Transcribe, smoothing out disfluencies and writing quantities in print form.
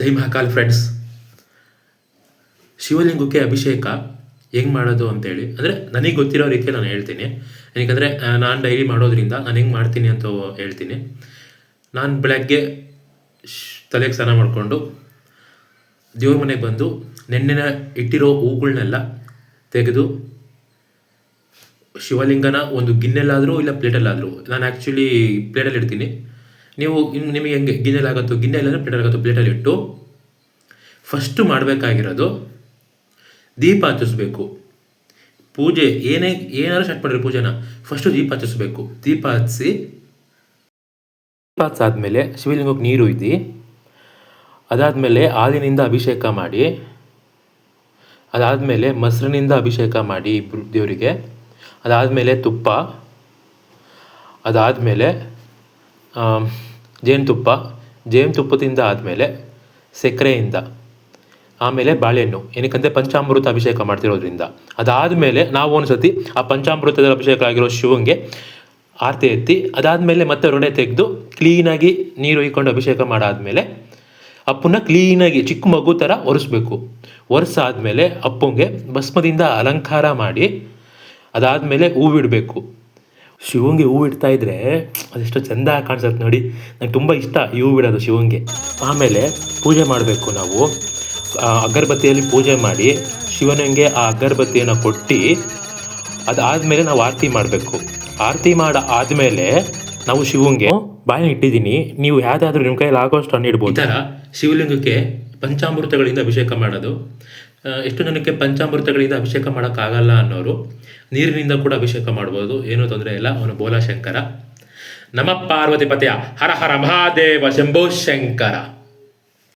ಜೈ Mahakal friends. ಶಿವಲಿಂಗಕ್ಕೆ ಅಭಿಷೇಕ ಹೆಂಗೆ ಮಾಡೋದು ಅಂತೇಳಿ ಅಂದರೆ ನನಗೆ ಗೊತ್ತಿರೋ ರೀತಿಯಲ್ಲಿ ನಾನು ಹೇಳ್ತೀನಿ. ಏನಕ್ಕೆ ನಾನು ಡೈಲಿ ಮಾಡೋದ್ರಿಂದ ನಾನು ಹೆಂಗೆ ಮಾಡ್ತೀನಿ ಅಂತ ಹೇಳ್ತೀನಿ. ನಾನು ಬೆಳಗ್ಗೆ ತಲೆಗೆ ಸ್ನಾನ ಮಾಡಿಕೊಂಡು ದೇವ್ರ ಮನೆಗೆ ಬಂದು ನೆನ್ನೆನ ಇಟ್ಟಿರೋ ಹೂಗಳನ್ನೆಲ್ಲ ತೆಗೆದು ಶಿವಲಿಂಗನ ಒಂದು ಗಿನ್ನೆಲ್ಲಾದರೂ ಇಲ್ಲ ಪ್ಲೇಟಲ್ಲಾದರೂ, ನಾನು ಆ್ಯಕ್ಚುಲಿ ಪ್ಲೇಟಲ್ಲಿ ಇಡ್ತೀನಿ. ನೀವು ನಿಮಗೆ ಹೆಂಗೆ ಗಿನ್ನೆಲಾಗುತ್ತೋ, ಗಿನ್ನೆ ಇಲ್ಲಾಂದರೆ ಪ್ಲೇಟಲ್ಲಾಗುತ್ತೋ, ಪ್ಲೇಟಲ್ಲಿ ಇಟ್ಟು ಫಸ್ಟು ಮಾಡಬೇಕಾಗಿರೋದು ದೀಪ ಹಚ್ಚಿಸ್ಬೇಕು. ಪೂಜೆ ಏನಾದ್ರು ಸ್ಟಾರ್ಟ್ ಮಾಡಿರಿ ಪೂಜೆನ, ಫಸ್ಟು ದೀಪ ಹಚ್ಚಿಸ್ಬೇಕು. ದೀಪ ಹಚ್ಚಾದ್ಮೇಲೆ ಶಿವಲಿಂಗಕ್ಕೆ ನೀರು ಇದ್ದು, ಅದಾದಮೇಲೆ ಹಾಲಿನಿಂದ ಅಭಿಷೇಕ ಮಾಡಿ, ಅದಾದಮೇಲೆ ಮೊಸರಿನಿಂದ ಅಭಿಷೇಕ ಮಾಡಿ ಇಬ್ಬರು ದೇವರಿಗೆ, ಅದಾದಮೇಲೆ ತುಪ್ಪ, ಅದಾದಮೇಲೆ ಜೇನುತುಪ್ಪದಿಂದ ಆದಮೇಲೆ ಸಕ್ಕರೆಯಿಂದ, ಆಮೇಲೆ ಬಾಳೆಹಣ್ಣು. ಏನಕ್ಕಂದರೆ ಪಂಚಾಮೃತ ಅಭಿಷೇಕ ಮಾಡ್ತಿರೋದ್ರಿಂದ. ಅದಾದಮೇಲೆ ನಾವು ಒಂದು ಸತಿ ಆ ಪಂಚಾಮೃತದ ಅಭಿಷೇಕ ಆಗಿರೋ ಶಿವಂಗೆ ಆರತಿ ಎತ್ತಿ, ಅದಾದಮೇಲೆ ಮತ್ತೆ ಋಣೆ ತೆಗೆದು ಕ್ಲೀನಾಗಿ ನೀರು ಒಯ್ಕೊಂಡು ಅಭಿಷೇಕ ಮಾಡಾದಮೇಲೆ ಅಪ್ಪನ್ನ ಕ್ಲೀನಾಗಿ ಚಿಕ್ಕ ಮಗು ಥರ ಒರೆಸ್ಬೇಕು. ಒರೆಸಾದ್ಮೇಲೆ ಅಪ್ಪಂಗೆ ಭಸ್ಮದಿಂದ ಅಲಂಕಾರ ಮಾಡಿ, ಅದಾದಮೇಲೆ ಹೂವಿಡಬೇಕು. ಶಿವಂಗೆ ಹೂವು ಇಡ್ತಾ ಇದ್ದರೆ ಅದೆಷ್ಟು ಚೆಂದ ಕಾಣಿಸುತ್ತೆ ನೋಡಿ. ನಂಗೆ ತುಂಬ ಇಷ್ಟ ಈ ಹೂವು ಬಿಡೋದು ಶಿವಂಗೆ. ಆಮೇಲೆ ಪೂಜೆ ಮಾಡಬೇಕು. ನಾವು ಅಗರಬತ್ತಿಯಲ್ಲಿ ಪೂಜೆ ಮಾಡಿ ಶಿವನಿಗೆ ಆ ಅಗರಬತ್ತಿಯನ್ನು ಕೊಟ್ಟು, ಅದಾದಮೇಲೆ ನಾವು ಆರತಿ ಮಾಡಬೇಕು. ಆರತಿ ಆದಮೇಲೆ ನಾವು ಶಿವಂಗೆ ಬಾಯಿನ ಇಟ್ಟಿದ್ದೀನಿ, ನೀವು ಯಾವುದಾದ್ರೂ ನಿಮ್ಮ ಕೈಯಲ್ಲಿ ಆಗೋಷ್ಟು ಹಣ್ಣು ಇಡ್ಬೋದು. ಈ ಥರ ಶಿವಲಿಂಗಕ್ಕೆ ಪಂಚಾಮೃತಗಳಿಂದ ಅಭಿಷೇಕ ಮಾಡೋದು. ಎಷ್ಟು ಜನಕ್ಕೆ ಪಂಚಾಮೃತಗಳಿಂದ ಅಭಿಷೇಕ ಮಾಡೋಕ್ಕಾಗಲ್ಲ ಅನ್ನೋರು ನೀರಿನಿಂದ ಕೂಡ ಅಭಿಷೇಕ ಮಾಡ್ಬೋದು, ಏನೂ ತೊಂದರೆ ಇಲ್ಲ. ಅವನು ಬೋಲಾಶಂಕರ. ನಮ ಪಾರ್ವತಿ ಪತೆಯ ಹರ ಹರ ಮಹಾದೇವ ಶಂಭೋ ಶಂಕರ.